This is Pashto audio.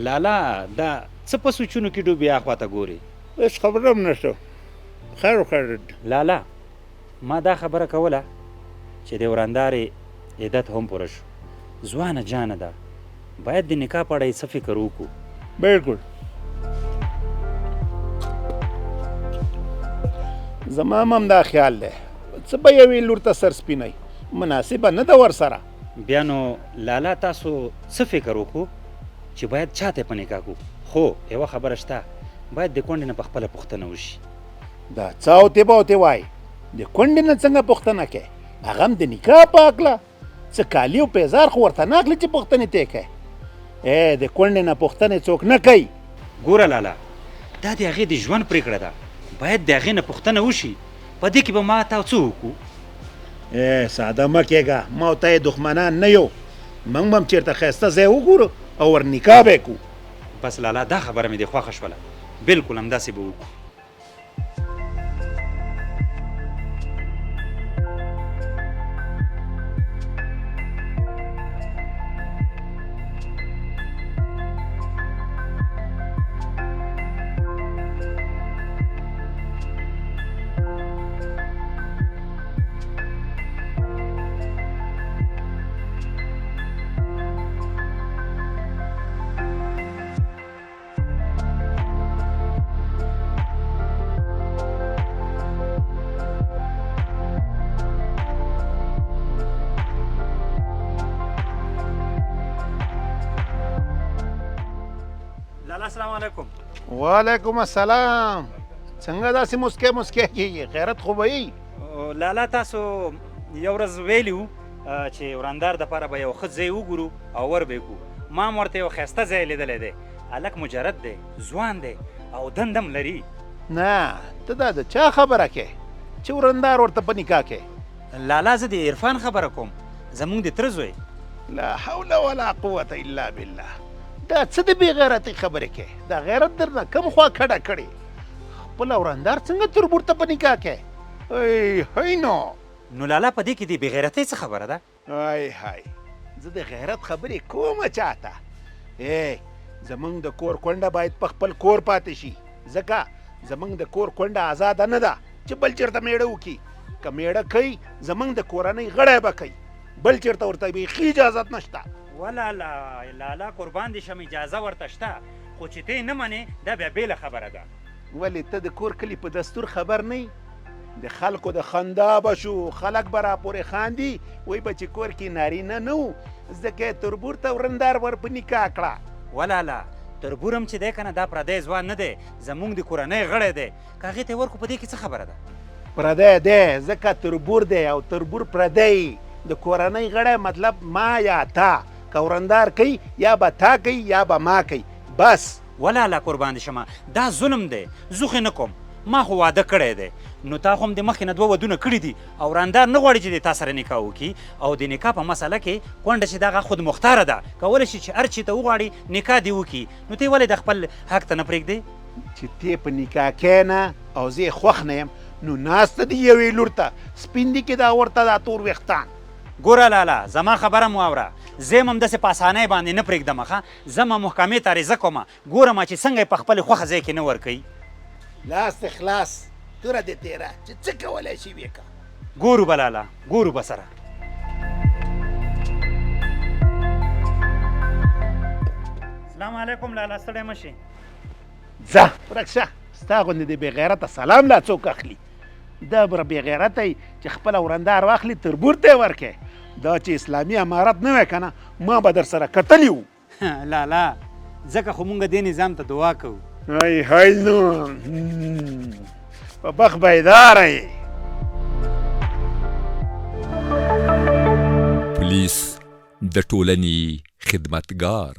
لالا دا څه په سوچونو کې ډوبې اخواته ګورې؟ هېڅ خبره هم نشته. خیر لالا ما دا خبره کوله چې د ورندارې عدت هم پوره شو، ځوانه جانه ده، باید د نکاح په اړه یې څه فکر وکړو. بالکل. زما هم دا خیال دی څه به یوې لور ته سر سپینی مناسبه نه ده ورسره. بیا نو لالا تاسو څه فکر وکړو چې باید چاته په نکاح کړو؟ خو یوه خبره شته، باید د کونډې نه په خپله پوښتنه وشي. دا څه اوتې به اوتې وایي، د کونډې نه څنګه پوښتنه کوې؟ هغه هم د نکاح په هکله څه کالي او پیزار خو ورته نه اخلي چې پوښتنې ته یې کوې. د کونډې نه پوښتنې څوک نه کوي. ګوره لالا دا د هغې د ژوند پرېکړه ده، باید د هغې نه پوښتنه وشي. په دې کې به ما تا څه وکړو؟ ساده مه کېږه، ما او ته یې دښمنان نه یو، موږ به هم چېرته ښایسته ځای وګورو او ور نکاح به یې کړو. بس لالا دا خبره مې د خوښه شوله، بلکل همداسې به وکړو. السلام علیکم. وعلیکم السلام. څنګه داسې مسکی کېږي؟ خیرت خو به وي؟ لالا تاسو یو ورځ ویلي وو چې ورندار دپاره به یو ښه ځای وګورو او ور به یې کړو. ما هم ورته یو ښایسته ځای لیدلی دی، هلک مجرد دی، ځوان دی او دند هم لري. نه ته دا د چا خبره کې چې ورندار ورته په نکاح کې؟ لالا زه د عرفان خبره کوم، زمونږ د تره زوی. لا حول ولا قوة الا بالله. دا څه د بې غیرتۍ خبرې کې؟ دا غیرت درنه کم خوا کډه کړې؟ خپله ورندار څنګه تربور ته په نکاح کې؟ هی نو لالا په دې کې د بې غیرتۍ څه خبره ده؟ هی زه د غیرت خبرې کومه چاته. زمونږ د کور کونډه باید په خپل کور پاتې شي، ځکه زمونږ د کور کونډه آزاده نه ده چې بل چېرته میړه وکړي. که میړه کوي زمونږ د کورنۍ غړی به کوي، بل چېرته ورته بیخي اجازت نشته. ولالا لالا قربان دې شم، اجازه ورته شته، خو چې ته یې نه منې دا بیا بېله خبره ده. ولې ته د کور کلي په دستور خبر نه یې؟ د خلکو د خندا به شو، خلک به راپورې خاندي، وایي به چې کور کې نارینه نه و ځکه یې تربور ته ورندار ور په نکاح کړه. ولالا تربور هم چې دی که نه دا پردی ځوان نه دی، زمونږ د کورنۍ غړی دی، که هغې ته یې ورکړو په دې کې څه خبره ده؟ پردی دی ځکه تربور دی او تربور پردی د کورنۍ غړی مطلب ما یا تا. که ورندار کوي یا به تا کوي یا به ما کوي، بس. ولالا قربان دې شمه دا ظلم دی، زوخې نه کوم، ما خو واده کړی دی، نو تا خو هم د مخکې نه 2 ودونه کړي دي او ورندار نه غواړي چې د تا سره نکاح وکړي. او د نکاح په مسله کې کونډه چې دغه خود مختاره ده، کولی شي چې هر چي ته وغواړي نکاح دې وکړي. نو ته یې ولې د خپل حق ته نه پرېږدې؟ چې ته په نکاح کښېنه او زه یې خوښ نه یم، نو ناسته دي یوې لور ته سپین دي کې دا ورته دا تور ویښتان. ګوره لالا زما خبره مو اوره، زه هم همداسې په اسانۍ باندې نه پرېږدم ښه، زه ما محکمې ته عریضه کومه، ګورم چې څنګه یې په خپلې خوښه ځای کې نه ورکوي. لاس دې خلاص، توره دې تېره چې څه کولی شي ویې که. ګورو به لالا، ګورو به سره. سلام علیکم لالا، ستړی مه شي. ځه ورک شه، ستا غوندې د بې غیرته سلام لا څوک اخلي؟ دا بره بې غیرته چې خپله ورندار واخلي تربور ته یې ورکړې. دا چې اسلامي امارت نه وی که نه ما به در سره کتلي وو. لالا ځکه خو مونږ دې نظام ته دعا کوو. هی نو په بخت بیداره یې. پولیس د ټولنې خدمتګار